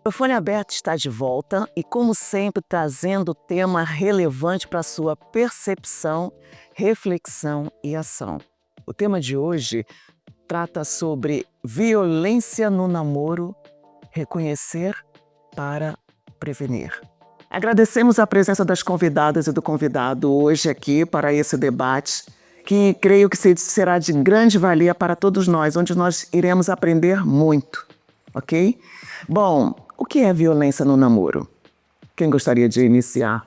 O Microfone Aberto está de volta e, como sempre, trazendo tema relevante para a sua percepção, reflexão e ação. O tema de hoje trata sobre violência no namoro, reconhecer para prevenir. Agradecemos a presença das convidadas e do convidado hoje aqui para esse debate, que creio que será de grande valia para todos nós, onde nós iremos aprender muito, ok? Bom, o que é violência no namoro? Quem gostaria de iniciar?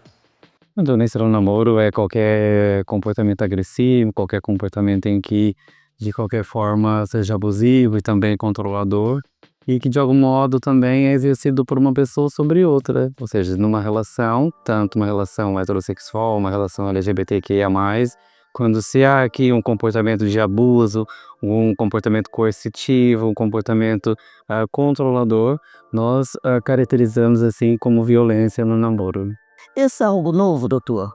Violência no namoro é qualquer comportamento agressivo, qualquer comportamento em que, de qualquer forma, seja abusivo e também controlador, e que, de algum modo, também é exercido por uma pessoa sobre outra. Ou seja, numa relação, tanto uma relação heterossexual, uma relação LGBTQIA+, quando se há aqui um comportamento de abuso, um comportamento coercitivo, um comportamento controlador, nós caracterizamos assim como violência no namoro. Isso é algo novo, doutor?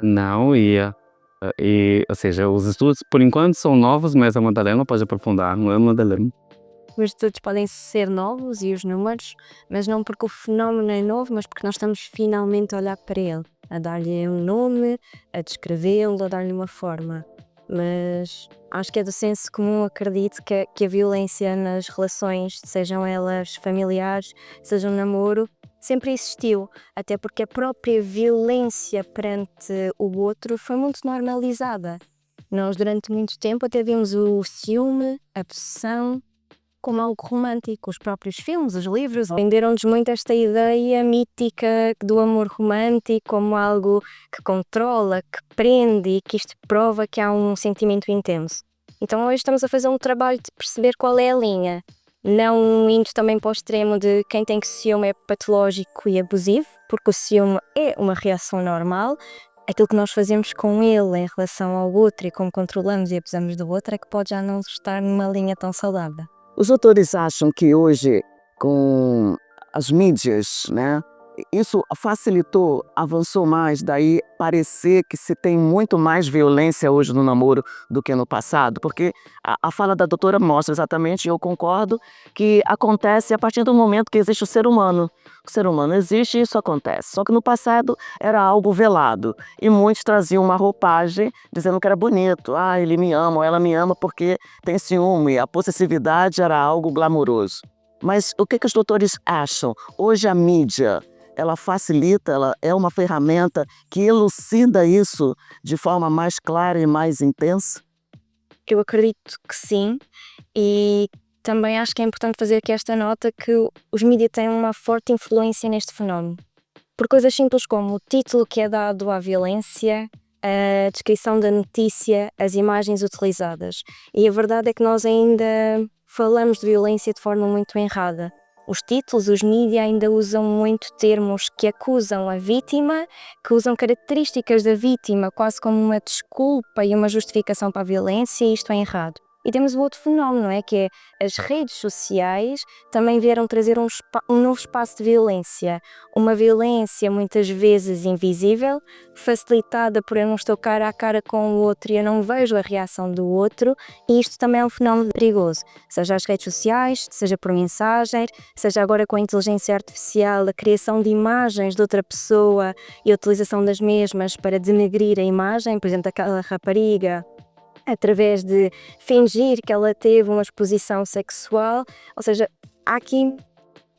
Não, ou seja, os estudos por enquanto são novos, mas a Madalena pode aprofundar, não é, Madalena? Os estudos podem ser novos e os números, mas não porque o fenómeno é novo, mas porque nós estamos finalmente a olhar para ele, a dar-lhe um nome, a descrevê-lo, a dar-lhe uma forma. Mas acho que é do senso comum, acredito que a violência nas relações, sejam elas familiares, seja um namoro, sempre existiu, até porque a própria violência perante o outro foi muito normalizada. Nós durante muito tempo até vimos o ciúme, a possessão, como algo romântico. Os próprios filmes, os livros, venderam-nos muito esta ideia mítica do amor romântico como algo que controla, que prende e que isto prova que há um sentimento intenso. Então hoje estamos a fazer um trabalho de perceber qual é a linha, não indo também para o extremo de quem tem que ciúme é patológico e abusivo, porque o ciúme é uma reação normal. Aquilo que nós fazemos com ele em relação ao outro e como controlamos e abusamos do outro é que pode já não estar numa linha tão saudável. Os autores acham que hoje, com as mídias, né, isso facilitou, avançou mais, daí parecer que se tem muito mais violência hoje no namoro do que no passado? Porque a fala da doutora mostra exatamente, e eu concordo, que acontece a partir do momento que existe o ser humano. O ser humano existe e isso acontece. Só que no passado era algo velado e muitos traziam uma roupagem dizendo que era bonito. Ah, ele me ama ou ela me ama porque tem ciúme. A possessividade era algo glamouroso. Mas o que os doutores acham? Hoje a mídia, ela facilita, ela é uma ferramenta que elucida isso de forma mais clara e mais intensa? Eu acredito que sim, e também acho que é importante fazer aqui esta nota que os mídias têm uma forte influência neste fenómeno. Por coisas simples como o título que é dado à violência, a descrição da notícia, as imagens utilizadas. E a verdade é que nós ainda falamos de violência de forma muito errada. Os títulos, os mídias ainda usam muito termos que acusam a vítima, que usam características da vítima quase como uma desculpa e uma justificação para a violência, e isto é errado. E temos o outro fenómeno, não é? Que é as redes sociais também vieram trazer um novo espaço de violência. Uma violência muitas vezes invisível, facilitada por eu não estou cara a cara com o outro e eu não vejo a reação do outro, e isto também é um fenómeno perigoso. Seja as redes sociais, seja por mensagem, seja agora com a inteligência artificial, a criação de imagens de outra pessoa e a utilização das mesmas para denegrir a imagem, por exemplo, daquela rapariga, através de fingir que ela teve uma exposição sexual. Ou seja, há aqui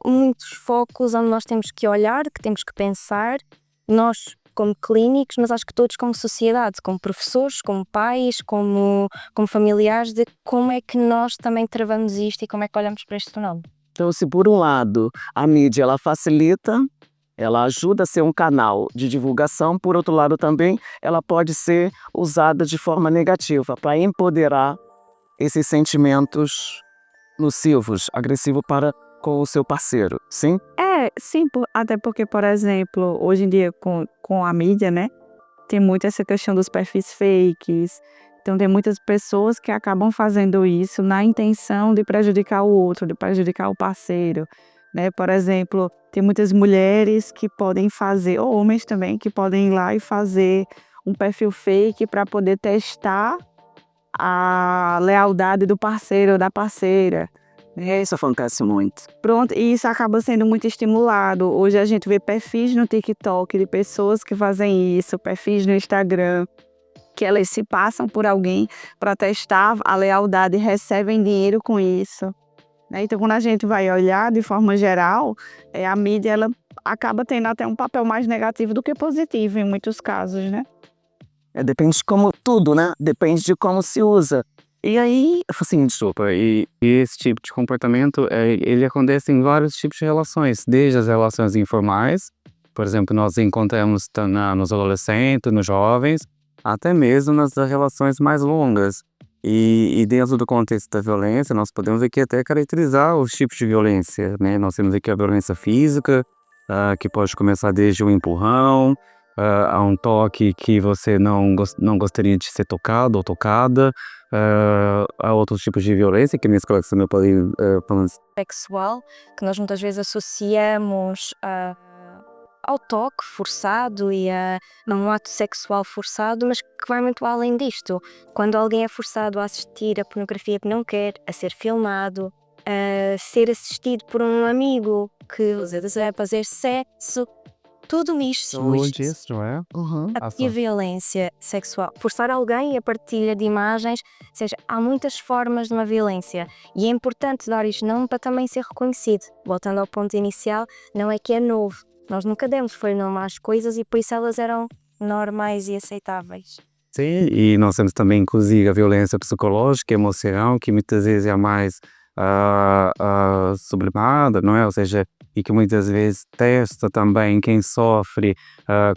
muitos focos onde nós temos que olhar, que temos que pensar, nós como clínicos, mas acho que todos como sociedade, como professores, como pais, como familiares, de como é que nós também travamos isto e como é que olhamos para este fenómeno. Então, se por um lado a mídia ela facilita, ela ajuda a ser um canal de divulgação, por outro lado também ela pode ser usada de forma negativa para empoderar esses sentimentos nocivos, agressivos para com o seu parceiro, sim? Sim, até porque, por exemplo, hoje em dia com a mídia, né, tem muito essa questão dos perfis fakes. Então tem muitas pessoas que acabam fazendo isso na intenção de prejudicar o outro, de prejudicar o parceiro, né? Por exemplo, tem muitas mulheres que podem fazer, ou homens também, que podem ir lá e fazer um perfil fake para poder testar a lealdade do parceiro ou da parceira, Isso acontece muito. Pronto, e isso acaba sendo muito estimulado. Hoje a gente vê perfis no TikTok de pessoas que fazem isso, perfis no Instagram, que elas se passam por alguém para testar a lealdade e recebem dinheiro com isso, né? Então, quando a gente vai olhar de forma geral, a mídia ela acaba tendo até um papel mais negativo do que positivo em muitos casos, né? Depende de como tudo, né? Depende de como se usa. E aí, assim, Desculpa, e esse tipo de comportamento, ele acontece em vários tipos de relações, desde as relações informais, por exemplo, nós encontramos nos adolescentes, nos jovens, até mesmo nas relações mais longas. E dentro do contexto da violência, nós podemos aqui até caracterizar os tipos de violência, né? Nós temos aqui a violência física, que pode começar desde um empurrão, a um toque que você não gostaria de ser tocado ou tocada, há outros tipos de violência que nesse colegas também podem falando. Sexual, que nós muitas vezes associamos ao toque forçado e a um ato sexual forçado, mas que vai muito além disto. Quando alguém é forçado a assistir a pornografia que não quer, a ser filmado, a ser assistido por um amigo que vai fazer sexo, tudo isto. Disso, não é? uhum. E a violência sexual, forçar alguém a partilha de imagens, ou seja, há muitas formas de uma violência e é importante dar isto nome para também ser reconhecido. Voltando ao ponto inicial, não é que é novo, nós nunca demos foi nome às coisas e por isso elas eram normais e aceitáveis. Sim, e nós temos também, inclusive, a violência psicológica, emocional, que muitas vezes é a mais sublimada, não é? Ou seja, e que muitas vezes testa também quem sofre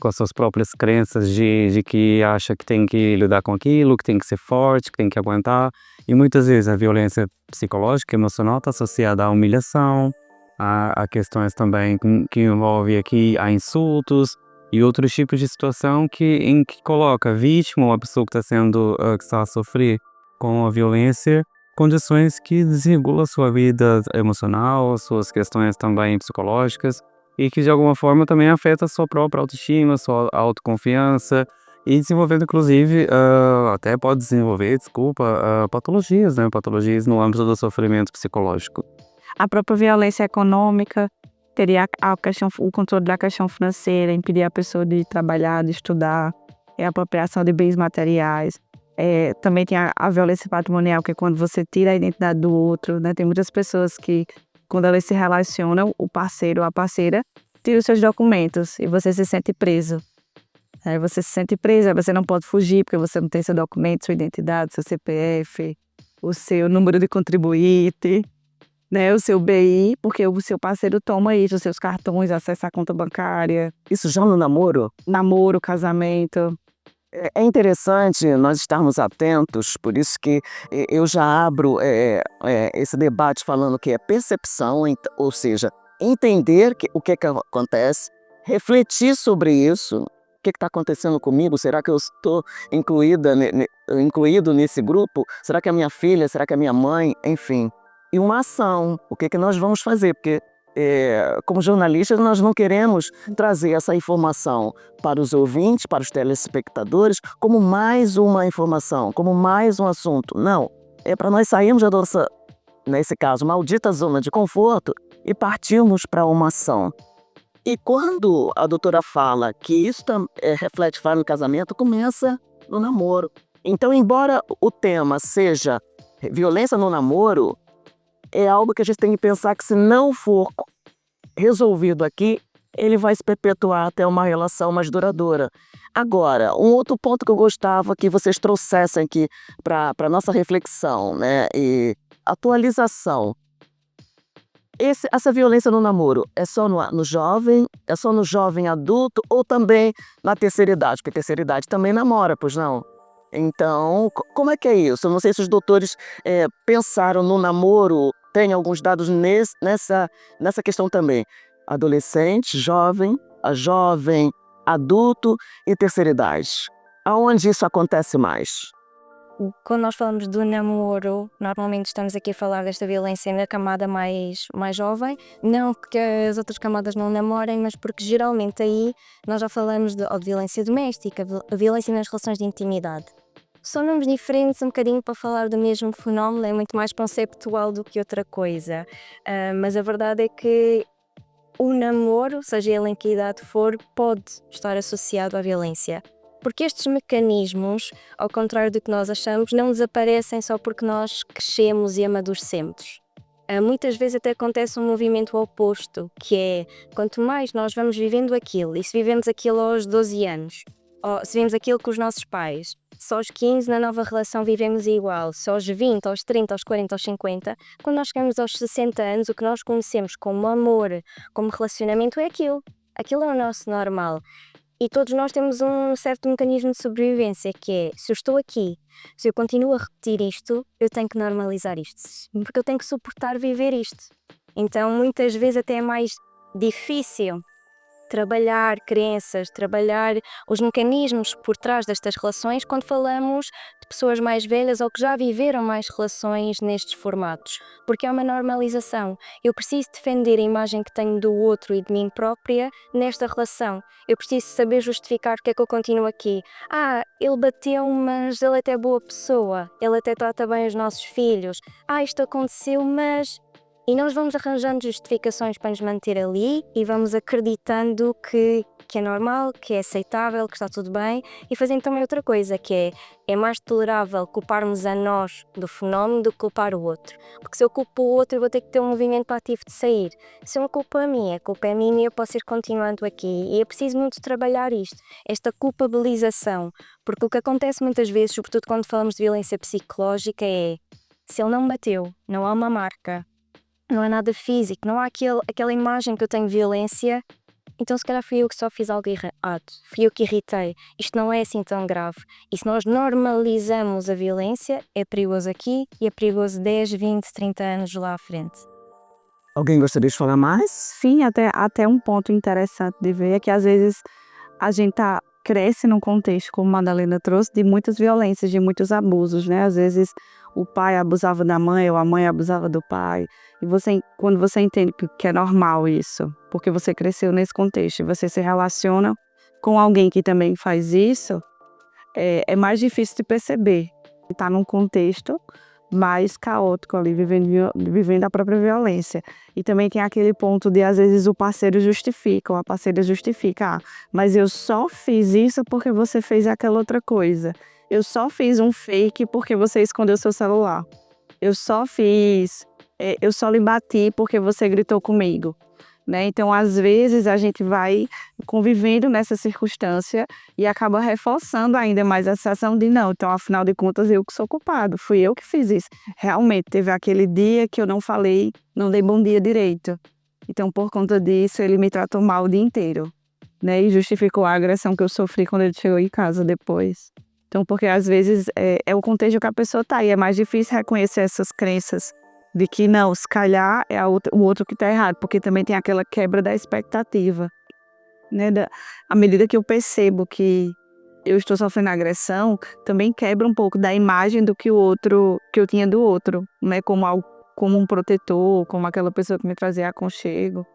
com as suas próprias crenças de que acha que tem que lidar com aquilo, que tem que ser forte, que tem que aguentar. E muitas vezes a violência psicológica, emocional está associada à humilhação, a questões também que envolve aqui a insultos e outros tipos de situação em que coloca a vítima ou a pessoa que está a sofrer com a violência condições que desregulam a sua vida emocional, suas questões também psicológicas e que de alguma forma também afeta a sua própria autoestima, sua autoconfiança e desenvolvendo inclusive, até pode desenvolver, patologias, né? Patologias no âmbito do sofrimento psicológico. A própria violência econômica teria o controle da questão financeira, impedir a pessoa de trabalhar, de estudar, a apropriação de bens materiais. Também tem a violência patrimonial, que é quando você tira a identidade do outro, né? Tem muitas pessoas que, quando elas se relacionam, o parceiro ou a parceira tira os seus documentos e você se sente preso. Aí você se sente preso, aí você não pode fugir porque você não tem seu documento, sua identidade, seu CPF, o seu número de contribuinte, né? O seu BI, porque o seu parceiro toma isso, os seus cartões, acessa a conta bancária. Isso já no namoro? Namoro, casamento. É interessante nós estarmos atentos, por isso que eu já abro esse debate falando que é percepção, ou seja, entender o que acontece, refletir sobre isso, o que está acontecendo comigo, será que eu estou incluído nesse grupo? Será que é a minha filha? Será que é a minha mãe? Enfim, e uma ação, o que nós vamos fazer, porque como jornalistas, nós não queremos trazer essa informação para os ouvintes, para os telespectadores, como mais uma informação, como mais um assunto. Não, é para nós sairmos da nossa, nesse caso, maldita zona de conforto e partirmos para uma ação. E quando a doutora fala que isso reflete no casamento, começa no namoro. Então, embora o tema seja violência no namoro, é algo que a gente tem que pensar que se não for resolvido aqui, ele vai se perpetuar até uma relação mais duradoura. Agora, um outro ponto que eu gostava que vocês trouxessem aqui para a nossa reflexão, né, e atualização. Essa violência no namoro é só no jovem, é só no jovem adulto ou também na terceira idade? Porque terceira idade também namora, pois não? Então, como é que é isso? Eu não sei se os doutores pensaram no namoro, tem alguns dados nessa questão também. Adolescente, jovem, a jovem, adulto e terceira idade. Aonde isso acontece mais? Quando nós falamos do namoro, normalmente estamos aqui a falar desta violência na camada mais jovem, não porque as outras camadas não namorem, mas porque geralmente aí nós já falamos de violência doméstica, a violência nas relações de intimidade. São nomes diferentes um bocadinho para falar do mesmo fenómeno, é muito mais conceptual do que outra coisa. Mas a verdade é que o namoro, seja ele em que idade for, pode estar associado à violência. Porque estes mecanismos, ao contrário do que nós achamos, não desaparecem só porque nós crescemos e amadurecemos. Muitas vezes até acontece um movimento oposto, que é quanto mais nós vamos vivendo aquilo, e se vivemos aquilo aos 12 anos, ou se vivemos aquilo com os nossos pais, se aos 15 na nova relação vivemos igual, se aos 20, aos 30, aos 40, aos 50, quando nós chegamos aos 60 anos, o que nós conhecemos como amor, como relacionamento é aquilo. Aquilo é o nosso normal. E todos nós temos um certo mecanismo de sobrevivência, que é, se eu estou aqui, se eu continuo a repetir isto, eu tenho que normalizar isto, porque eu tenho que suportar viver isto. Então, muitas vezes até é mais difícil trabalhar crenças, trabalhar os mecanismos por trás destas relações quando falamos de pessoas mais velhas ou que já viveram mais relações nestes formatos, porque é uma normalização. Eu preciso defender a imagem que tenho do outro e de mim própria nesta relação. Eu preciso saber justificar porque é que eu continuo aqui. Ele bateu, mas ele até é boa pessoa, ele até trata bem os nossos filhos. Isto aconteceu, mas... E nós vamos arranjando justificações para nos manter ali e vamos acreditando que é normal, que é aceitável, que está tudo bem, e fazendo também outra coisa, que é mais tolerável culparmos a nós do fenómeno do que culpar o outro. Porque se eu culpo o outro, eu vou ter que ter um movimento ativo de sair. Se eu não culpo a mim, a culpa é minha e eu posso ir continuando aqui. E é preciso muito trabalhar isto, esta culpabilização, porque o que acontece muitas vezes, sobretudo quando falamos de violência psicológica, é se ele não me bateu, não há uma marca, não é nada físico, não há aquela imagem que eu tenho de violência, então se calhar fui eu que só fiz algo errado, fui eu que irritei, isto não é assim tão grave. E se nós normalizamos a violência, é perigoso aqui e é perigoso 10, 20, 30 anos lá à frente. Alguém gostaria de falar mais? Sim, até um ponto interessante de ver é que às vezes a gente cresce num contexto, como a Madalena trouxe, de muitas violências, de muitos abusos, né? Às vezes o pai abusava da mãe ou a mãe abusava do pai. E quando você entende que é normal isso, porque você cresceu nesse contexto e você se relaciona com alguém que também faz isso, é mais difícil de perceber. Está num contexto mais caótico ali, vivendo a própria violência. E também tem aquele ponto de, às vezes, o parceiro justifica, ou a parceira justifica. Mas eu só fiz isso porque você fez aquela outra coisa. Eu só fiz um fake porque você escondeu seu celular. Eu só lhe bati porque você gritou comigo. Né? Então, às vezes, a gente vai convivendo nessa circunstância e acaba reforçando ainda mais a sensação de não, então, afinal de contas, eu que sou culpado, fui eu que fiz isso. Realmente, teve aquele dia que eu não falei, não dei bom dia direito. Então, por conta disso, ele me tratou mal o dia inteiro, né? E justificou a agressão que eu sofri quando ele chegou em casa depois. Então, porque às vezes é o contexto que a pessoa está e é mais difícil reconhecer essas crenças de que não, se calhar é o outro que está errado, porque também tem aquela quebra da expectativa, né? À medida que eu percebo que eu estou sofrendo agressão, também quebra um pouco da imagem do que eu tinha do outro, né? Como um protetor, como aquela pessoa que me trazia aconchego.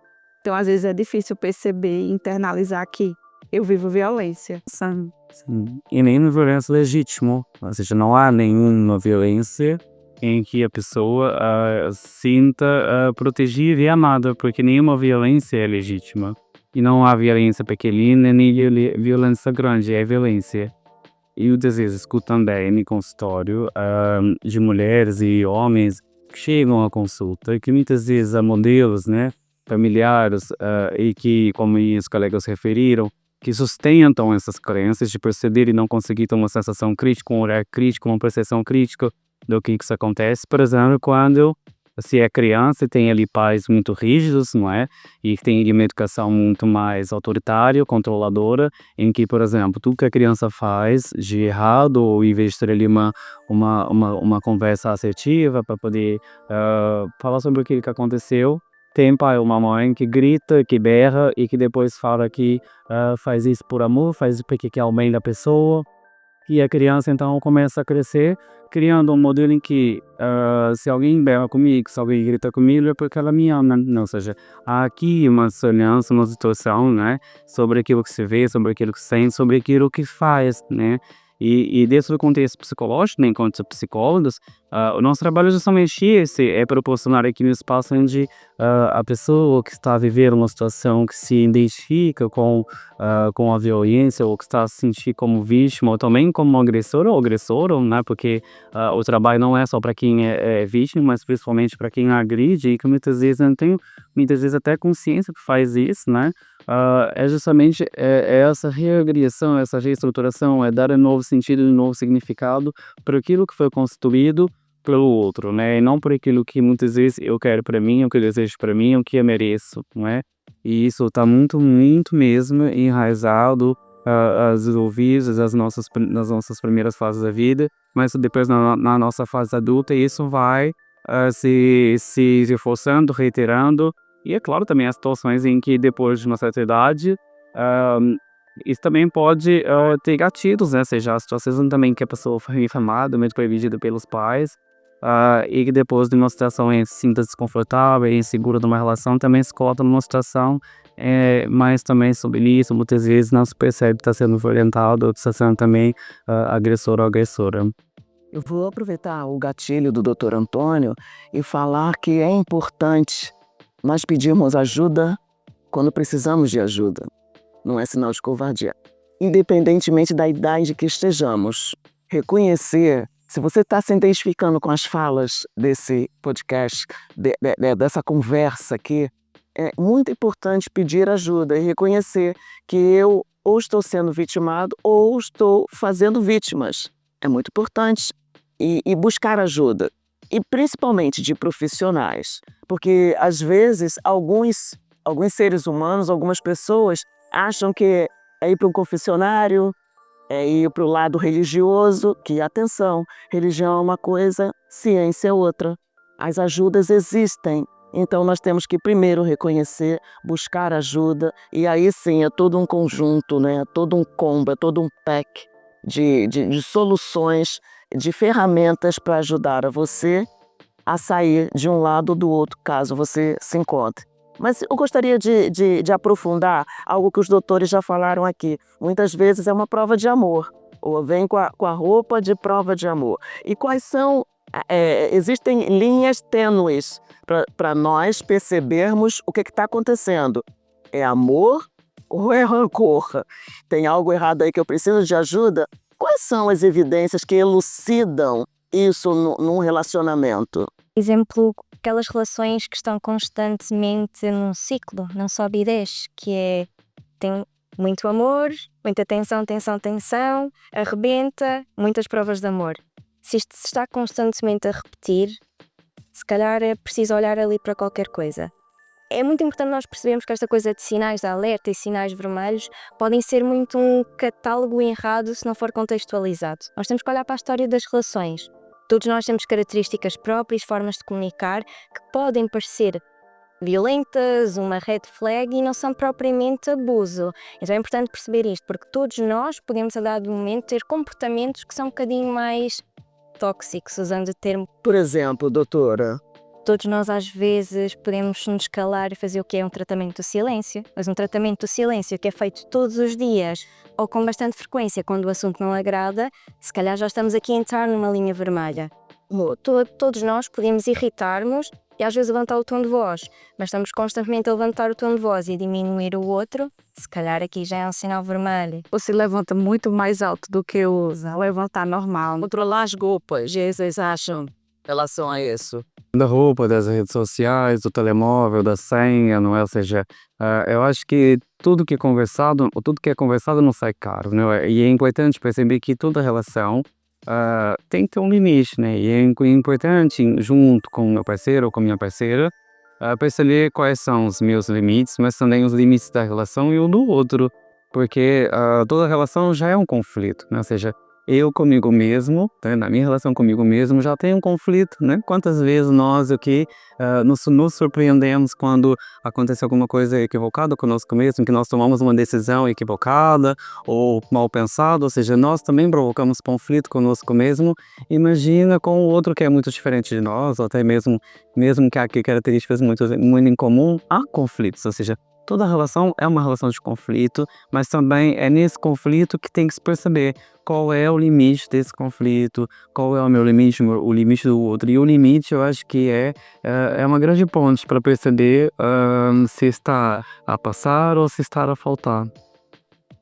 Então, às vezes é difícil perceber e internalizar que eu vivo violência. Sim. E nem violência legítima, ou seja, não há nenhuma violência em que a pessoa sinta protegida e amada, porque nenhuma violência é legítima. E não há violência pequenina nem violência grande, é violência. E às vezes escuto também no consultório de mulheres e homens que chegam à consulta, que muitas vezes há modelos, né, familiares e que, como os colegas referiram, que sustentam essas crenças de perceber e não conseguir ter uma sensação crítica, um olhar crítico, uma percepção crítica do que isso acontece, por exemplo, quando se é criança e tem ali pais muito rígidos, não é? E tem ali uma educação muito mais autoritária, controladora, em que, por exemplo, tudo que a criança faz de errado, ou em vez de ter ali uma conversa assertiva para poder falar sobre aquilo que aconteceu, tem pai ou uma mãe que grita, que berra e que depois fala que faz isso por amor, faz isso porque quer o bem da pessoa. E a criança então começa a crescer, criando um modelo em que se alguém berra comigo, se alguém grita comigo, é porque ela me ama. Não, ou seja, há aqui uma semelhança, uma situação, né, sobre aquilo que se vê, sobre aquilo que se sente, sobre aquilo que faz, né? E dentro do contexto psicológico, né, enquanto psicólogos, o nosso trabalho justamente esse é proporcionar aquele espaço onde a pessoa que está vivendo uma situação que se identifica com a violência ou que está a se sentir como vítima ou também como agressor ou agressora, né, porque o trabalho não é só para quem é vítima, mas principalmente para quem agride e que muitas vezes não tem, muitas vezes até consciência que faz isso, né, é justamente essa reagregação, essa reestruturação, é dar um novo sentido, um novo significado para aquilo que foi constituído pelo outro, né? E não por aquilo que muitas vezes eu quero para mim, o que eu desejo para mim, o que eu mereço, não é? E isso está muito, muito mesmo enraizado às ouvidas, nas nossas primeiras fases da vida, mas depois na nossa fase adulta isso vai se reforçando, reiterando, e é claro também as situações em que depois de uma certa idade, ah, isso também pode ter gatilhos, né? Seja as situações também que a pessoa foi infamada, muito proibida pelos pais, e que depois de uma situação se sinta desconfortável e insegura de uma relação, também se coloca numa situação mais também submissa, muitas vezes não se percebe que está sendo violentado ou está sendo também agressor ou agressora. Eu vou aproveitar o gatilho do Dr. Antônio e falar que é importante nós pedirmos ajuda quando precisamos de ajuda. Não é sinal de covardia. Independentemente da idade que estejamos, reconhecer, se você está se identificando com as falas desse podcast, dessa conversa aqui, é muito importante pedir ajuda e reconhecer que eu ou estou sendo vitimado ou estou fazendo vítimas. É muito importante. E buscar ajuda. E principalmente de profissionais. Porque, às vezes, alguns seres humanos, algumas pessoas, acham que é ir para um confessionário, é ir para o lado religioso, que, atenção, religião é uma coisa, ciência é outra. As ajudas existem. Então, nós temos que primeiro reconhecer, buscar ajuda, e aí sim é todo um conjunto, né? É todo um combo, é todo um pack de soluções, de ferramentas para ajudar a você a sair de um lado ou do outro, caso você se encontre. Mas eu gostaria de aprofundar algo que os doutores já falaram aqui. Muitas vezes é uma prova de amor, ou vem com a roupa de prova de amor. E quais são... existem linhas tênues para nós percebermos o que está acontecendo. É amor ou é rancor? Tem algo errado aí que eu preciso de ajuda? Quais são as evidências que elucidam isso num relacionamento? Exemplo, aquelas relações que estão constantemente num ciclo, não sobe e desce, tem muito amor, muita tensão, tensão, tensão, arrebenta, muitas provas de amor. Se isto se está constantemente a repetir, se calhar é preciso olhar ali para qualquer coisa. É muito importante nós percebermos que esta coisa de sinais de alerta e sinais vermelhos podem ser muito um catálogo errado se não for contextualizado. Nós temos que olhar para a história das relações. Todos nós temos características próprias, formas de comunicar, que podem parecer violentas, uma red flag e não são propriamente abuso. Então é importante perceber isto, porque todos nós podemos a dado momento ter comportamentos que são um bocadinho mais tóxicos, usando o termo. Por exemplo, doutora, Todos nós às vezes podemos nos calar e fazer o que é um tratamento do silêncio, mas um tratamento do silêncio que é feito todos os dias ou com bastante frequência quando o assunto não agrada, se calhar já estamos aqui a entrar numa linha vermelha. Todos nós podemos irritar-nos e às vezes levantar o tom de voz, mas estamos constantemente a levantar o tom de voz e diminuir o outro, se calhar aqui já é um sinal vermelho. Ou se levanta muito mais alto do que usa, levantar normal. controlar as roupas, vocês acham em relação a isso? Da roupa, das redes sociais, do telemóvel, da senha, não é? Ou seja, eu acho que tudo que é conversado não sai caro, não é? E é importante perceber que toda relação tem que ter um limite, né? E é importante, junto com o meu parceiro ou com a minha parceira, perceber quais são os meus limites, mas também os limites da relação e o do outro, porque toda relação já é um conflito, né? Ou seja, eu comigo mesmo, né, na minha relação comigo mesmo, já tem um conflito, né? Quantas vezes nós aqui nos surpreendemos quando acontece alguma coisa equivocada conosco mesmo, que nós tomamos uma decisão equivocada ou mal pensada, ou seja, nós também provocamos conflito conosco mesmo. Imagina com o outro que é muito diferente de nós, ou até mesmo que há aqui características muito em comum, há conflitos, ou seja, toda relação é uma relação de conflito, mas também é nesse conflito que tem que se perceber qual é o limite desse conflito, qual é o meu limite, o limite do outro. E o limite eu acho que é uma grande ponte para perceber se está a passar ou se está a faltar.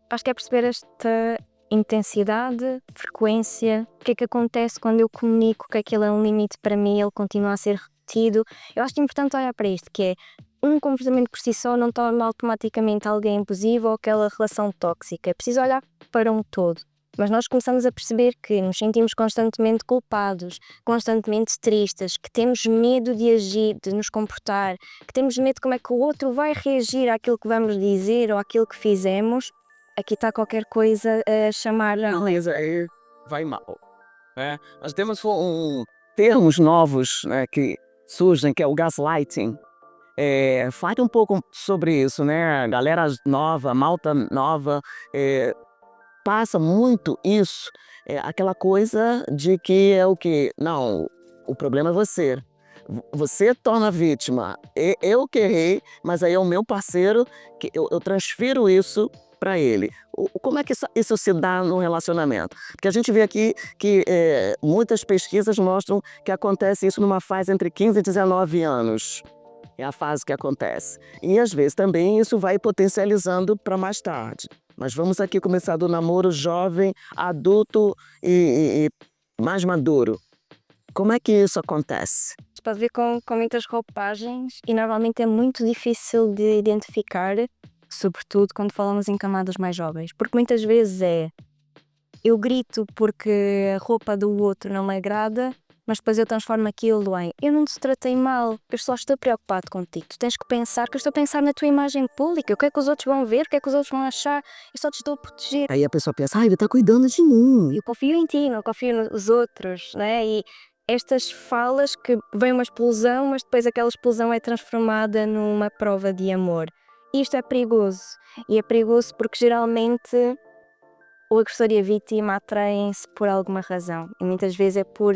Acho que é perceber esta intensidade, frequência, o que é que acontece quando eu comunico que aquele é um limite para mim, ele continua a ser repetido. Eu acho que é importante olhar para isto, que é um comportamento por si só não torna automaticamente alguém abusivo ou aquela relação tóxica. É preciso olhar para um todo. Mas nós começamos a perceber que nos sentimos constantemente culpados, constantemente tristes, que temos medo de agir, de nos comportar, que temos medo de como é que o outro vai reagir àquilo que vamos dizer ou àquilo que fizemos. Aqui está qualquer coisa a chamar a Beleza, aí vai mal. Né? Nós temos termos novos, né, que surgem, que é o gaslighting. Fale um pouco sobre isso, né? Galera nova, malta nova, passa muito isso, aquela coisa de que é o quê? Não, o problema é você. Você torna a vítima. Eu que errei, mas aí é o meu parceiro que eu transfiro isso para ele. Como é que isso se dá no relacionamento? Porque a gente vê aqui que muitas pesquisas mostram que acontece isso numa fase entre 15 e 19 anos. É a fase que acontece. E às vezes também isso vai potencializando para mais tarde. Mas vamos aqui começar do namoro jovem, adulto e mais maduro. Como é que isso acontece? pode vir com muitas roupagens e normalmente é muito difícil de identificar, sobretudo quando falamos em camadas mais jovens, porque muitas vezes eu grito porque a roupa do outro não me agrada, mas depois eu transformo aquilo em eu não te tratei mal, eu só estou preocupado contigo. Tu tens que pensar que eu estou a pensar na tua imagem pública, o que é que os outros vão ver, o que é que os outros vão achar, eu só te estou a proteger. Aí a pessoa pensa, ele está cuidando de mim. Eu confio em ti, não confio nos outros, né? E estas falas que vem uma explosão, mas depois aquela explosão é transformada numa prova de amor. E isto é perigoso. E é perigoso porque geralmente o agressor e a vítima atraem-se por alguma razão. E muitas vezes é por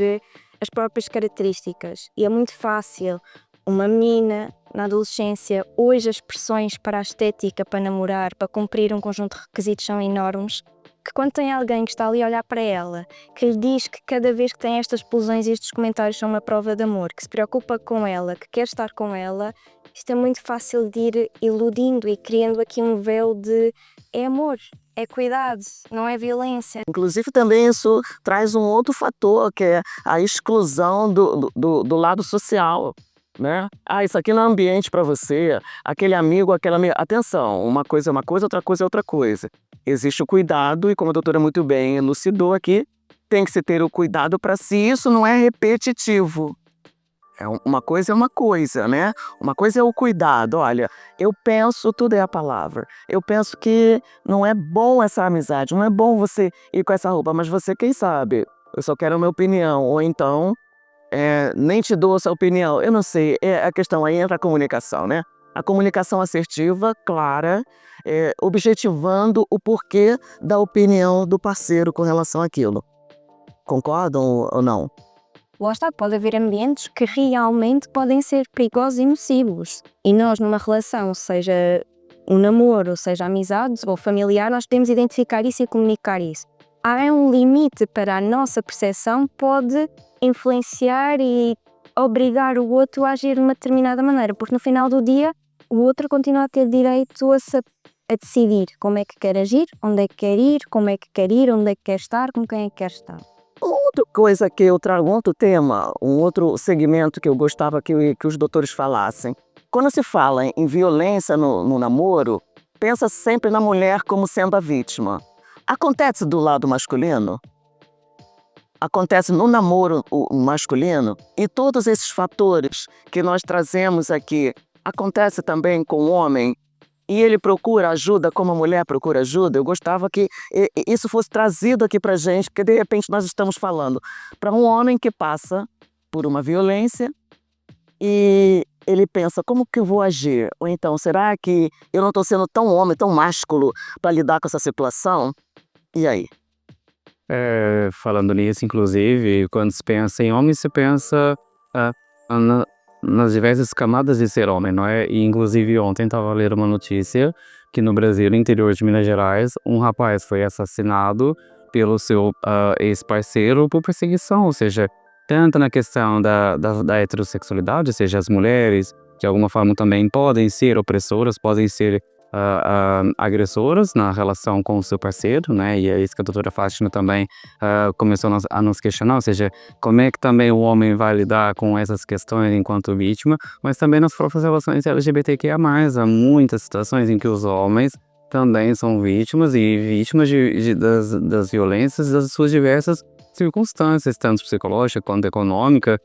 as próprias características. E é muito fácil uma menina na adolescência, hoje as pressões para a estética, para namorar, para cumprir um conjunto de requisitos são enormes, que quando tem alguém que está ali a olhar para ela, que lhe diz que cada vez que tem estas explosões e estes comentários são uma prova de amor, que se preocupa com ela, que quer estar com ela, isto é muito fácil de ir iludindo e criando aqui um véu de é amor, é cuidado, não é violência. Inclusive também isso traz um outro fator, que é a exclusão do lado social. Né? Isso aqui não é ambiente para você, aquele amigo, aquela amiga. Atenção, uma coisa é uma coisa, outra coisa é outra coisa. Existe o cuidado, e como a doutora muito bem elucidou aqui, tem que se ter o cuidado para se isso não é repetitivo. Uma coisa é uma coisa, né? Uma coisa é o cuidado. Olha, eu penso, tudo é a palavra. Eu penso que não é bom essa amizade, não é bom você ir com essa roupa, mas você quem sabe? Eu só quero a minha opinião, ou então nem te dou essa opinião. Eu não sei, a questão aí entra a comunicação, né? A comunicação assertiva, clara, objetivando o porquê da opinião do parceiro com relação àquilo. Concordam ou não? Lá está, pode haver ambientes que realmente podem ser perigosos e nocivos. E nós, numa relação, seja um namoro, seja amizade ou familiar, nós podemos identificar isso e comunicar isso. Há um limite para a nossa percepção, pode influenciar e obrigar o outro a agir de uma determinada maneira, porque no final do dia o outro continua a ter direito a decidir como é que quer agir, onde é que quer ir, como é que quer ir, onde é que quer estar, com quem é que quer estar. Outra coisa que eu trago, um outro tema, um outro segmento que eu gostava que os doutores falassem. Quando se fala em violência no namoro, pensa sempre na mulher como sendo a vítima. Acontece do lado masculino? Acontece no namoro masculino? E todos esses fatores que nós trazemos aqui, acontece também com o homem? E ele procura ajuda como a mulher procura ajuda? Eu gostava que isso fosse trazido aqui pra gente, porque de repente nós estamos falando para um homem que passa por uma violência e ele pensa, como que eu vou agir? Ou então, será que eu não estou sendo tão homem, tão másculo para lidar com essa situação? E aí? Falando nisso, inclusive, quando se pensa em homem, se pensa nas diversas camadas de ser homem, não é? E inclusive ontem estava lendo uma notícia que no Brasil, no interior de Minas Gerais, um rapaz foi assassinado pelo seu ex-parceiro por perseguição, ou seja, tanto na questão da heterossexualidade, ou seja, as mulheres de alguma forma também podem ser opressoras, podem ser agressoras na relação com o seu parceiro, né? E é isso que a doutora Fátima também começou a nos questionar, ou seja, como é que também o homem vai lidar com essas questões enquanto vítima, mas também nas próprias relações LGBTQIA+, há muitas situações em que os homens também são vítimas e vítimas das violências das suas diversas circunstâncias, tanto psicológica quanto econômica,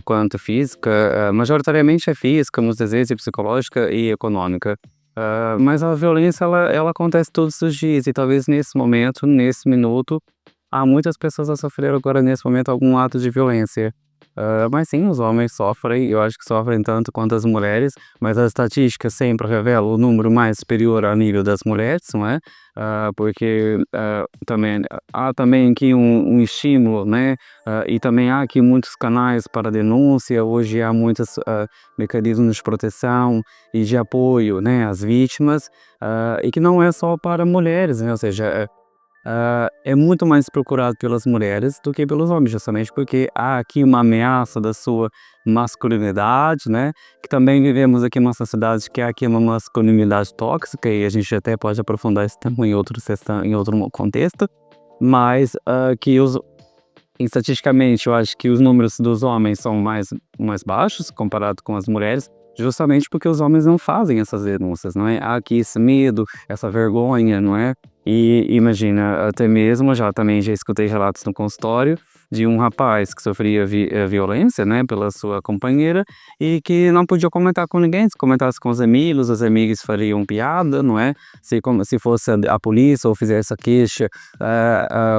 quanto física, majoritariamente é física, muitas vezes é psicológica e econômica. Mas a violência ela acontece todos os dias e talvez nesse momento, nesse minuto, há muitas pessoas a sofrer agora nesse momento algum ato de violência. Mas sim, os homens sofrem, eu acho que sofrem tanto quanto as mulheres, mas a estatística sempre revela o número mais superior ao nível das mulheres, não é? Porque também há também aqui um estímulo, né? E também há aqui muitos canais para denúncia, hoje há muitos mecanismos de proteção e de apoio, né, às vítimas, e que não é só para mulheres, né? Ou seja, é muito mais procurado pelas mulheres do que pelos homens, justamente porque há aqui uma ameaça da sua masculinidade, né? Que também vivemos aqui uma sociedade que há aqui uma masculinidade tóxica e a gente até pode aprofundar isso também em outro contexto, mas estatisticamente eu acho que os números dos homens são mais baixos comparado com as mulheres, justamente porque os homens não fazem essas denúncias, não é? Há aqui esse medo, essa vergonha, não é? E imagina, até mesmo, também já escutei relatos no consultório de um rapaz que sofria violência, né, pela sua companheira e que não podia comentar com ninguém. Se comentasse com os amigos fariam piada, não é? Se fosse a polícia ou fizesse a queixa,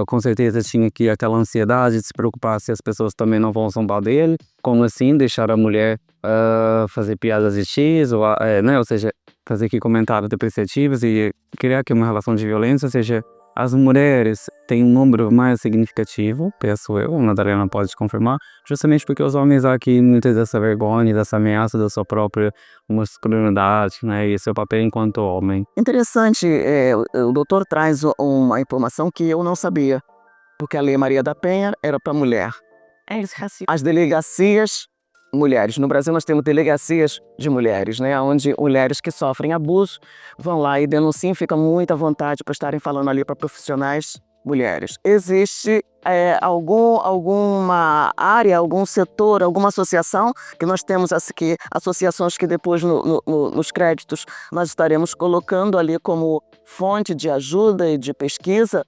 com certeza tinha que aquela ansiedade de se preocupar se as pessoas também não vão zombar dele. Como assim deixar a mulher fazer piadas de X, né? Ou seja, fazer aqui comentários depreciativos e criar aqui uma relação de violência, ou seja, as mulheres têm um número mais significativo, penso eu, a Madalena pode confirmar, justamente porque os homens há aqui muita dessa vergonha, dessa ameaça da sua própria masculinidade, né, e seu papel enquanto homem. Interessante, o doutor traz uma informação que eu não sabia, porque a Lei Maria da Penha era para mulher. As delegacias, mulheres. No Brasil nós temos delegacias de mulheres, né? Onde mulheres que sofrem abuso vão lá e denunciam, fica muito à vontade para estarem falando ali para profissionais mulheres. Existe alguma área, algum setor, alguma associação, que nós temos aqui associações que depois nos créditos nós estaremos colocando ali como fonte de ajuda e de pesquisa.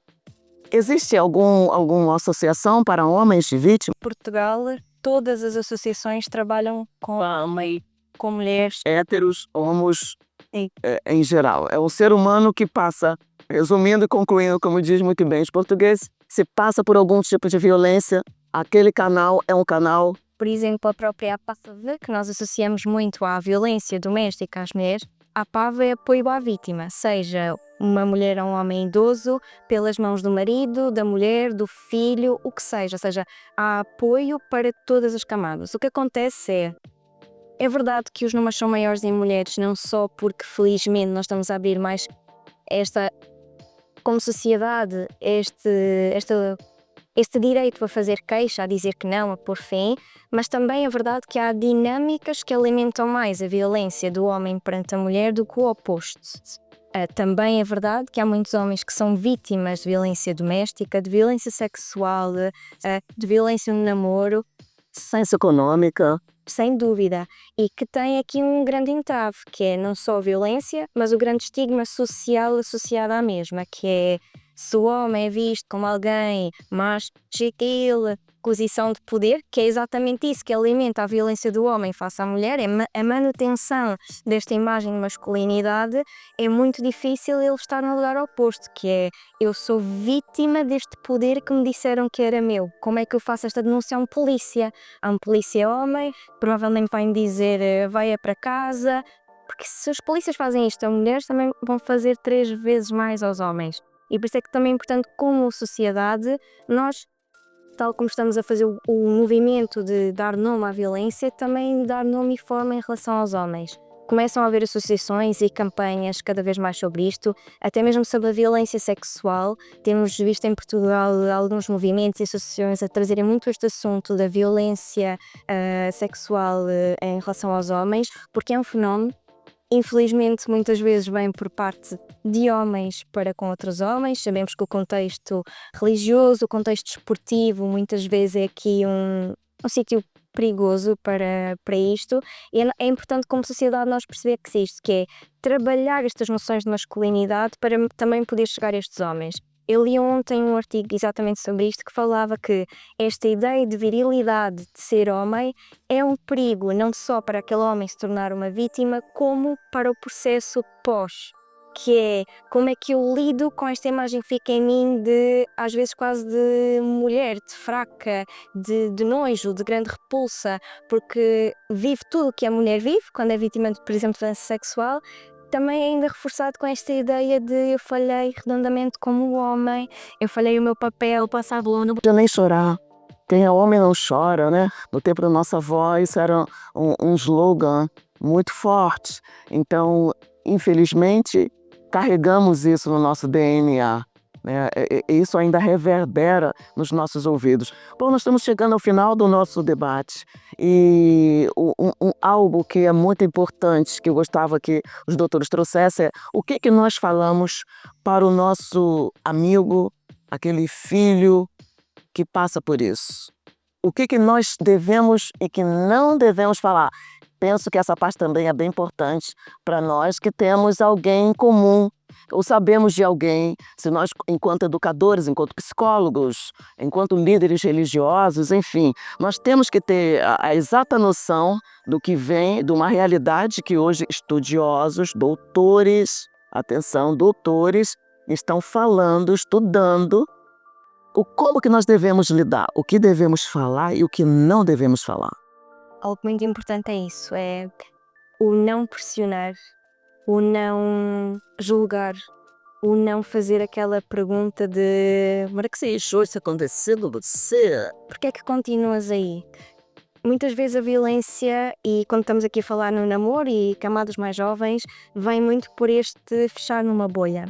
Existe alguma associação para homens de vítimas? Portugal, todas as associações trabalham com homem, com mulheres. Héteros, homos, Sim. em geral. É um ser humano que passa, resumindo e concluindo, como diz muito bem os portugueses, se passa por algum tipo de violência, aquele canal é um canal. Por exemplo, a própria APAV, que nós associamos muito à violência doméstica às mulheres, a APAV é apoio à vítima, seja uma mulher ou um homem idoso, pelas mãos do marido, da mulher, do filho, o que seja. Ou seja, há apoio para todas as camadas. O que acontece é verdade que os números são maiores em mulheres, não só porque felizmente nós estamos a abrir mais como sociedade, este direito a fazer queixa, a dizer que não, a pôr fim, mas também é verdade que há dinâmicas que alimentam mais a violência do homem perante a mulher do que o oposto. Também é verdade que há muitos homens que são vítimas de violência doméstica, de violência sexual, de violência no namoro. Ciência econômica. Sem dúvida. E que tem aqui um grande entrave, que é não só a violência, mas o grande estigma social associado à mesma, que é se o homem é visto como alguém mais chiquil, posição de poder, que é exatamente isso que alimenta a violência do homem face à mulher, é a manutenção desta imagem de masculinidade. É muito difícil ele estar no lugar oposto, que é eu sou vítima deste poder que me disseram que era meu. Como é que eu faço esta denúncia a um polícia? A um polícia homem, provavelmente vai-me dizer vai para casa, porque se os polícias fazem isto a mulheres, também vão fazer 3 vezes mais aos homens. E por isso é que também é importante, como sociedade, nós tal como estamos a fazer o movimento de dar nome à violência, também dar nome e forma em relação aos homens. Começam a haver associações e campanhas cada vez mais sobre isto, até mesmo sobre a violência sexual. Temos visto em Portugal alguns movimentos e associações a trazerem muito este assunto da violência sexual em relação aos homens, porque é um fenómeno, infelizmente, muitas vezes vem por parte de homens para com outros homens. Sabemos que o contexto religioso, o contexto esportivo, muitas vezes é aqui um sítio perigoso para isto, e é importante como sociedade nós perceber que existe, que é trabalhar estas noções de masculinidade para também poder chegar a estes homens. Eu li ontem um artigo exatamente sobre isto que falava que esta ideia de virilidade de ser homem é um perigo não só para aquele homem se tornar uma vítima, como para o processo pós, que é como é que eu lido com esta imagem que fica em mim de, às vezes quase de mulher, de fraca, de nojo, de grande repulsa, porque vive tudo o que a mulher vive quando é vítima de, por exemplo, de violência sexual. Também é ainda reforçado com esta ideia de eu falhei redondamente como homem, eu falhei o meu papel, passar bolão no... Não nem chorar. Quem é homem não chora, né? No tempo da nossa avó, isso era um slogan muito forte. Então, infelizmente, carregamos isso no nosso DNA, né? Isso ainda reverbera nos nossos ouvidos. Bom, nós estamos chegando ao final do nosso debate e algo que é muito importante, que eu gostava que os doutores trouxessem, é o que nós falamos para o nosso amigo, aquele filho que passa por isso. O que nós devemos e que não devemos falar. Penso que essa parte também é bem importante para nós que temos alguém em comum, ou sabemos de alguém, se nós, enquanto educadores, enquanto psicólogos, enquanto líderes religiosos, enfim, nós temos que ter a exata noção do que vem de uma realidade que hoje estudiosos, doutores, atenção, doutores, estão falando, estudando como que nós devemos lidar, o que devemos falar e o que não devemos falar. Algo muito importante é isso, é o não pressionar, o não julgar, o não fazer aquela pergunta de Como é que você deixou isso acontecer com você? porquê é que continuas aí? Muitas vezes a violência, e quando estamos aqui a falar no namoro e camadas mais jovens, vem muito por este fechar numa bolha.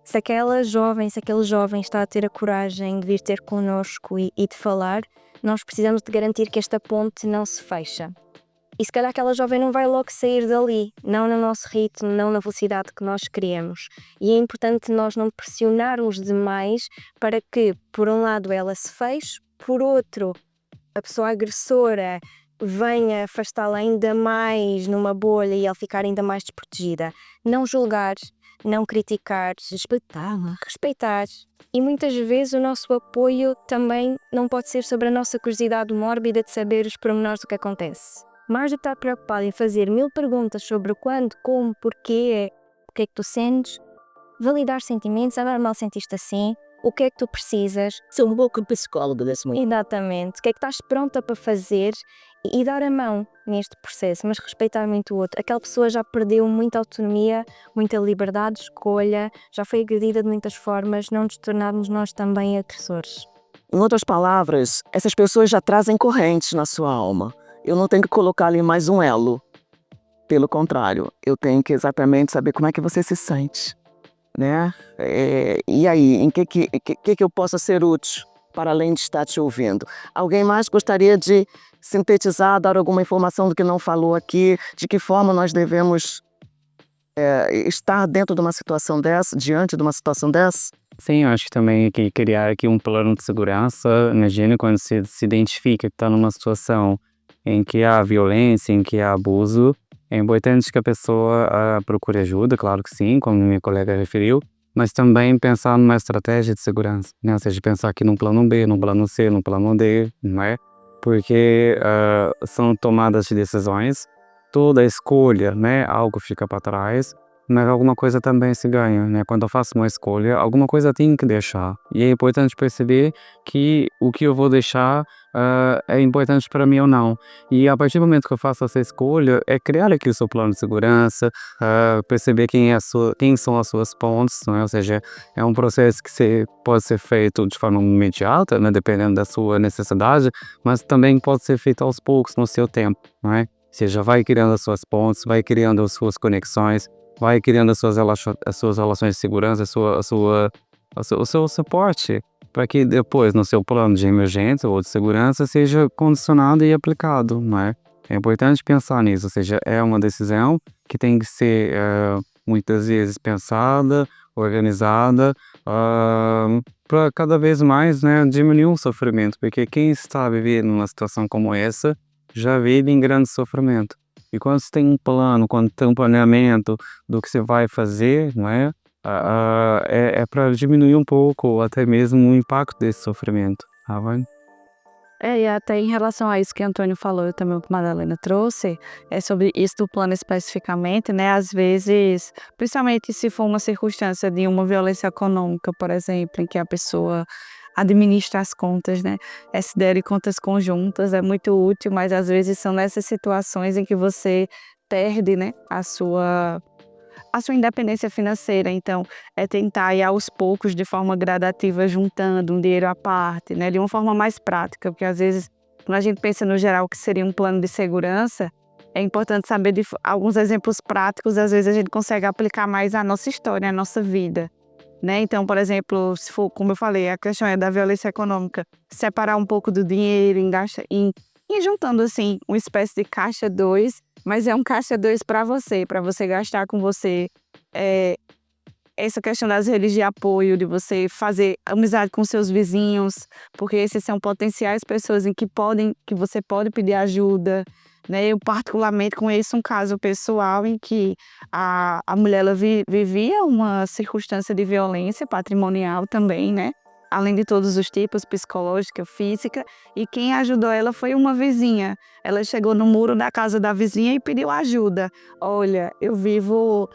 Se aquela jovem, se aquele jovem está a ter a coragem de vir ter connosco e de falar, nós precisamos de garantir que esta ponte não se fecha. E se calhar aquela jovem não vai logo sair dali, não no nosso ritmo, não na velocidade que nós queremos. E é importante nós não pressionarmos demais para que, por um lado, ela se feche, por outro, a pessoa agressora venha afastá-la ainda mais numa bolha e ela ficar ainda mais desprotegida. Não julgar, não criticar, respeitar. E muitas vezes o nosso apoio também não pode ser sobre a nossa curiosidade mórbida de saber os pormenores do que acontece. Mais do que estar preocupado em fazer 1000 perguntas sobre o quando, como, porquê, o que é que tu sentes, validar sentimentos, é normal sentir-te assim, o que é que tu precisas. Ser um pouco psicólogo desse momento. Exatamente, o que é que estás pronta para fazer e dar a mão neste processo, mas respeitar muito o outro. Aquela pessoa já perdeu muita autonomia, muita liberdade de escolha, já foi agredida de muitas formas, não nos tornarmos nós também agressores. Em outras palavras, essas pessoas já trazem correntes na sua alma. Eu não tenho que colocar ali mais um elo. Pelo contrário, eu tenho que exatamente saber como é que você se sente, né? E aí, em que eu possa ser útil para além de estar te ouvindo? Alguém mais gostaria de sintetizar, dar alguma informação do que não falou aqui? De que forma nós devemos estar dentro de uma situação dessa, diante de uma situação dessa? Sim, eu acho que também é que criar aqui um plano de segurança, imagina quando se identifica que está numa situação em que há violência, em que há abuso, é importante que a pessoa procure ajuda, claro que sim, como minha colega referiu, mas também pensar numa estratégia de segurança, né? Ou seja, pensar aqui num plano B, num plano C, num plano D, não é? Porque são tomadas de decisões, toda escolha, né? Algo fica para trás, mas alguma coisa também se ganha, né? Quando eu faço uma escolha, alguma coisa eu tenho que deixar. E é importante perceber que o que eu vou deixar é importante para mim ou não. E a partir do momento que eu faço essa escolha, é criar aqui o seu plano de segurança, perceber quem são as suas pontes, né? Ou seja, é um processo que pode ser feito de forma imediata, né? Dependendo da sua necessidade, mas também pode ser feito aos poucos, no seu tempo, não é? Ou seja, vai criando as suas pontes, vai criando as suas conexões, vai criando as suas relações de segurança, o seu suporte, para que depois, no seu plano de emergência ou de segurança, seja condicionado e aplicado, não é? É importante pensar nisso, ou seja, é uma decisão que tem que ser muitas vezes pensada, organizada, para cada vez mais, né, diminuir o sofrimento, porque quem está vivendo uma situação como essa já vive em grande sofrimento. E quando você tem um plano, quando tem um planeamento do que você vai fazer, não é? É para diminuir um pouco, ou até mesmo o impacto desse sofrimento, tá bem? E até em relação a isso que o Antônio falou, e também o que a Madalena trouxe, é sobre isso do plano especificamente, né? Às vezes, principalmente se for uma circunstância de uma violência econômica, por exemplo, em que a pessoa administra as contas, né? SDR contas conjuntas é muito útil, mas às vezes são nessas situações em que você perde, né, a sua independência financeira. Então, é tentar ir aos poucos, de forma gradativa, juntando um dinheiro à parte, né, de uma forma mais prática, porque às vezes, quando a gente pensa no geral que seria um plano de segurança, é importante saber de alguns exemplos práticos, às vezes a gente consegue aplicar mais à nossa história, à nossa vida, né? Então, por exemplo, se for, como eu falei, a questão é da violência econômica, separar um pouco do dinheiro, ir juntando assim uma espécie de caixa 2, mas é um caixa 2 para você gastar com você. Essa questão das redes de apoio, de você fazer amizade com seus vizinhos, porque esses são potenciais pessoas que você pode pedir ajuda, né? Eu particularmente conheço um caso pessoal em que a mulher ela vivia uma circunstância de violência patrimonial também, né? Além de todos os tipos, psicológica, física, e quem ajudou ela foi uma vizinha. Ela chegou no muro da casa da vizinha e pediu ajuda. Olha, eu vivo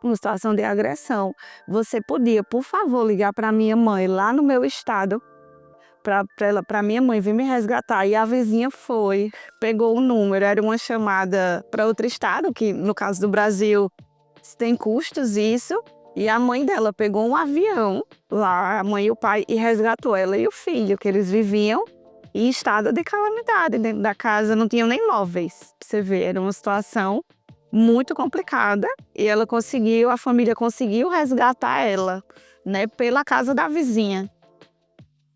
uma situação de agressão. Você podia, por favor, ligar para minha mãe lá no meu estado, para minha mãe vir me resgatar. E a vizinha foi, pegou o número, era uma chamada para outro estado, que no caso do Brasil tem custos isso. E a mãe dela pegou um avião lá, a mãe e o pai, e resgatou ela e o filho, que eles viviam em estado de calamidade. Dentro da casa não tinham nem móveis. Pra você ver, era uma situação muito complicada. E a família conseguiu resgatar ela, né, pela casa da vizinha,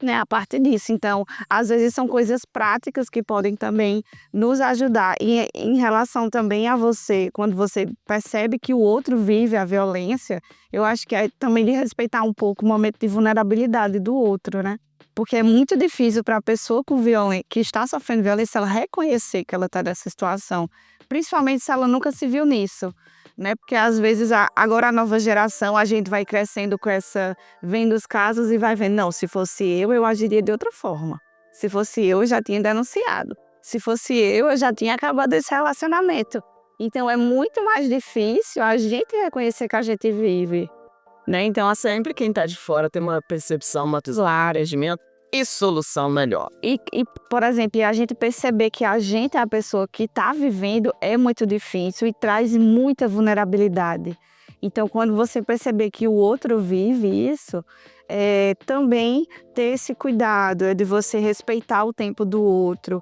né, a parte disso. Então, às vezes são coisas práticas que podem também nos ajudar. E em relação também a você, quando você percebe que o outro vive a violência, eu acho que é também de respeitar um pouco o momento de vulnerabilidade do outro, né? Porque é muito difícil para a pessoa que está sofrendo violência, ela reconhecer que ela está nessa situação, principalmente se ela nunca se viu nisso, né? Porque às vezes agora a nova geração, a gente vai crescendo vendo os casos e vai vendo, não, se fosse eu agiria de outra forma. Se fosse eu já tinha denunciado. Se fosse eu já tinha acabado esse relacionamento. Então é muito mais difícil a gente reconhecer que a gente vive, né? Então sempre quem está de fora tem uma percepção mais clara, regimento e solução melhor. E, por exemplo, a gente perceber que a gente é a pessoa que está vivendo é muito difícil e traz muita vulnerabilidade. Então, quando você perceber que o outro vive isso, também ter esse cuidado de você respeitar o tempo do outro,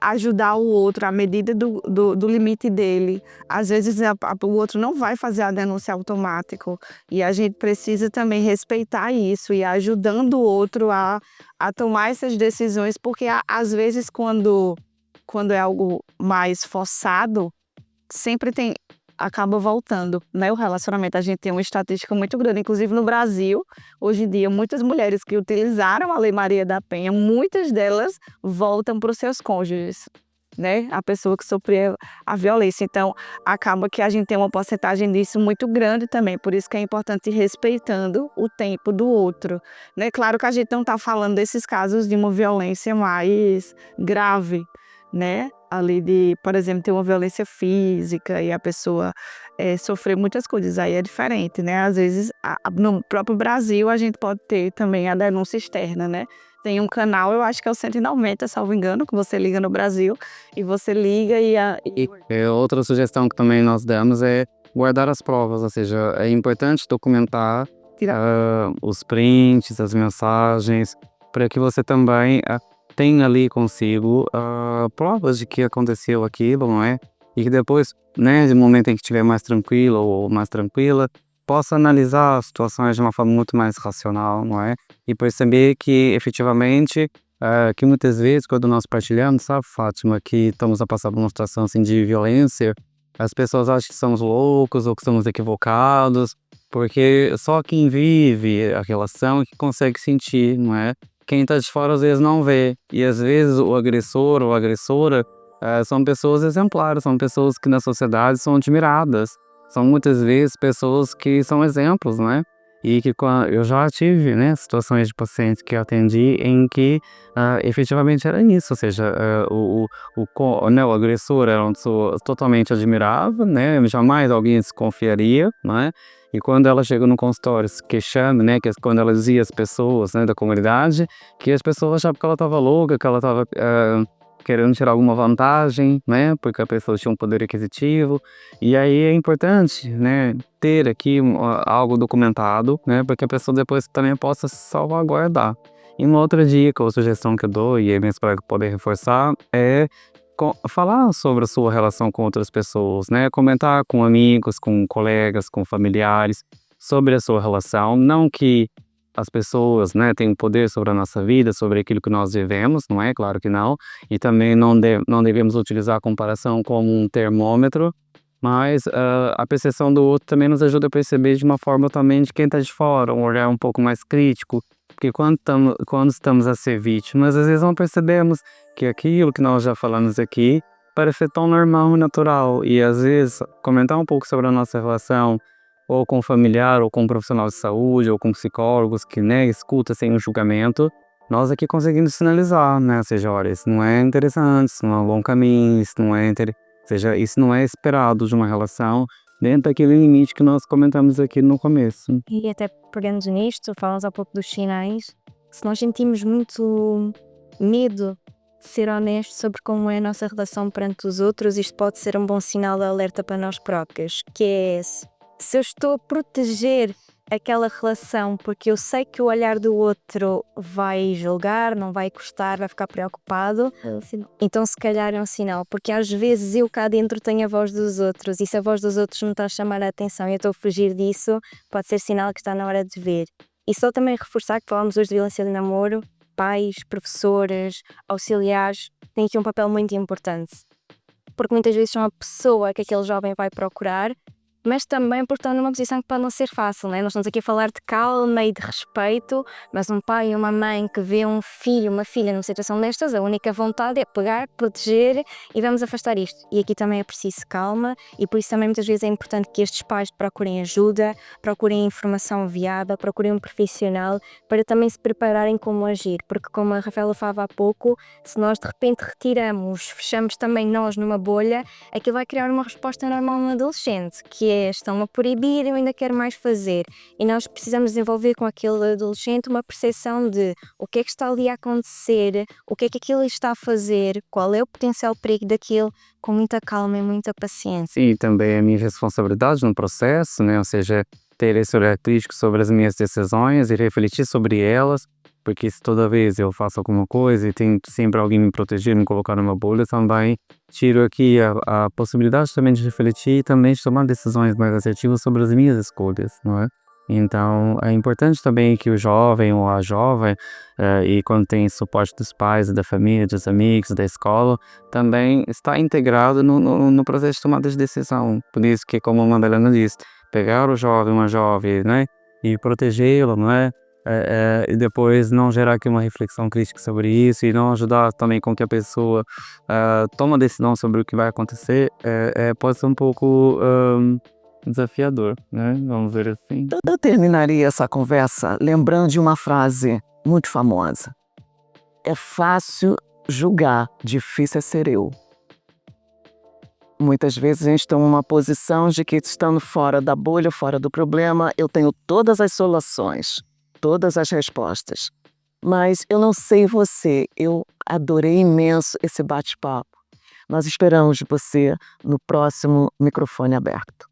ajudar o outro à medida do limite dele. Às vezes o outro não vai fazer a denúncia automático e a gente precisa também respeitar isso e ajudando o outro a tomar essas decisões, porque às vezes quando é algo mais forçado, sempre acaba voltando, né, o relacionamento. A gente tem uma estatística muito grande, inclusive no Brasil, hoje em dia, muitas mulheres que utilizaram a Lei Maria da Penha, muitas delas voltam para os seus cônjuges, né, a pessoa que sofreu a violência. Então, acaba que a gente tem uma porcentagem disso muito grande também, por isso que é importante ir respeitando o tempo do outro, né. Claro que a gente não está falando desses casos de uma violência mais grave, né, ali de, por exemplo, ter uma violência física e a pessoa sofrer muitas coisas, aí é diferente, né? Às vezes, no próprio Brasil, a gente pode ter também a denúncia externa, né? Tem um canal, eu acho que é o 190, salvo engano, que você liga no Brasil, e você liga E outra sugestão que também nós damos é guardar as provas, ou seja, é importante documentar os prints, as mensagens, para que você também tenha ali consigo provas de que aconteceu aquilo, não é? E que depois, né, no momento em que estiver mais tranquilo ou mais tranquila, possa analisar as situações de uma forma muito mais racional, não é? E perceber que efetivamente, que muitas vezes quando nós partilhamos, sabe, Fátima, que estamos a passar por uma situação assim de violência, as pessoas acham que somos loucos ou que estamos equivocados, porque só quem vive a relação é que consegue sentir, não é? Quem está de fora às vezes não vê. E às vezes o agressor ou a agressora são pessoas exemplares, são pessoas que na sociedade são admiradas. São muitas vezes pessoas que são exemplos, né? E que eu já tive, né, situações de pacientes que eu atendi em que efetivamente era isso, ou seja, né, o agressor era uma pessoa totalmente admirável, né? Jamais alguém desconfiaria, né? E quando ela chega no consultório se queixando, né, que quando ela dizia às pessoas, né, da comunidade, que as pessoas achavam que ela estava louca, que ela estava querendo tirar alguma vantagem, né, porque a pessoa tinha um poder aquisitivo. E aí é importante, né, ter aqui algo documentado, né, para que a pessoa depois também possa salvaguardar. E uma outra dica ou sugestão que eu dou, e aí minhas colegas podem reforçar, é falar sobre a sua relação com outras pessoas, né, comentar com amigos, com colegas, com familiares, sobre a sua relação. Não que as pessoas, né, têm poder sobre a nossa vida, sobre aquilo que nós vivemos, não é? Claro que não. E também não devemos utilizar a comparação como um termômetro, mas a percepção do outro também nos ajuda a perceber de uma forma também de quem está de fora, um olhar um pouco mais crítico, porque quando estamos a ser vítimas, às vezes não percebemos que aquilo que nós já falamos aqui parece ser tão normal e natural, e às vezes comentar um pouco sobre a nossa relação, ou com um familiar, ou com um profissional de saúde, ou com psicólogos que, né, escuta sem um julgamento, nós aqui conseguimos sinalizar, né, ou seja, olha, isso não é interessante, isso não é um bom caminho, isso não é ou seja, isso não é esperado de uma relação dentro daquele limite que nós comentamos aqui no começo. E até pegando nisto, falamos há pouco dos sinais. Se nós sentimos muito medo de ser honestos sobre como é a nossa relação perante os outros, isto pode ser um bom sinal de alerta para nós próprios, que é esse. Se eu estou a proteger aquela relação porque eu sei que o olhar do outro vai julgar, não vai gostar, vai ficar preocupado, então se calhar é um sinal, porque às vezes eu cá dentro tenho a voz dos outros, e se a voz dos outros me está a chamar a atenção e eu estou a fugir disso, pode ser sinal que está na hora de ver. E só também reforçar que falamos hoje de violência de namoro, pais, professores, auxiliares, têm aqui um papel muito importante, porque muitas vezes são a pessoa que aquele jovem vai procurar, mas também porque estão numa posição que pode não ser fácil, né? Nós estamos aqui a falar de calma e de respeito, mas um pai e uma mãe que vê um filho, uma filha numa situação destas, a única vontade é pegar, proteger e vamos afastar isto. E aqui também é preciso calma, e por isso também muitas vezes é importante que estes pais procurem ajuda, procurem informação viável, procurem um profissional para também se prepararem como agir, porque como a Rafaela falava há pouco, se nós de repente retiramos, fechamos também nós numa bolha, aquilo vai criar uma resposta normal no adolescente, que estão a proibir, eu ainda quero mais fazer. E nós precisamos desenvolver com aquele adolescente uma percepção de o que é que está ali a acontecer, o que é que aquilo está a fazer, qual é o potencial perigo daquilo, com muita calma e muita paciência. E também a minha responsabilidade no processo, né? Ou seja, ter esse olhar crítico sobre as minhas decisões e refletir sobre elas, porque se toda vez eu faço alguma coisa e tem sempre alguém me proteger, me colocar numa bolha, também tiro aqui a possibilidade também de refletir e também de tomar decisões mais assertivas sobre as minhas escolhas, não é? Então, é importante também que o jovem ou a jovem, e quando tem suporte dos pais, da família, dos amigos, da escola, também está integrado no processo de tomada de decisão. Por isso que, como a Madalena disse, pegar o jovem, uma jovem, né, e protegê-lo, não é? E depois não gerar aqui uma reflexão crítica sobre isso e não ajudar também com que a pessoa tome a decisão sobre o que vai acontecer, pode ser um pouco desafiador, né? Vamos ver assim. Eu terminaria essa conversa lembrando de uma frase muito famosa. É fácil julgar, difícil é ser eu. Muitas vezes a gente está numa posição de que, estando fora da bolha, fora do problema, eu tenho todas as soluções, todas as respostas. Mas eu não sei você, eu adorei imenso esse bate-papo. Nós esperamos você no próximo Microfone Aberto.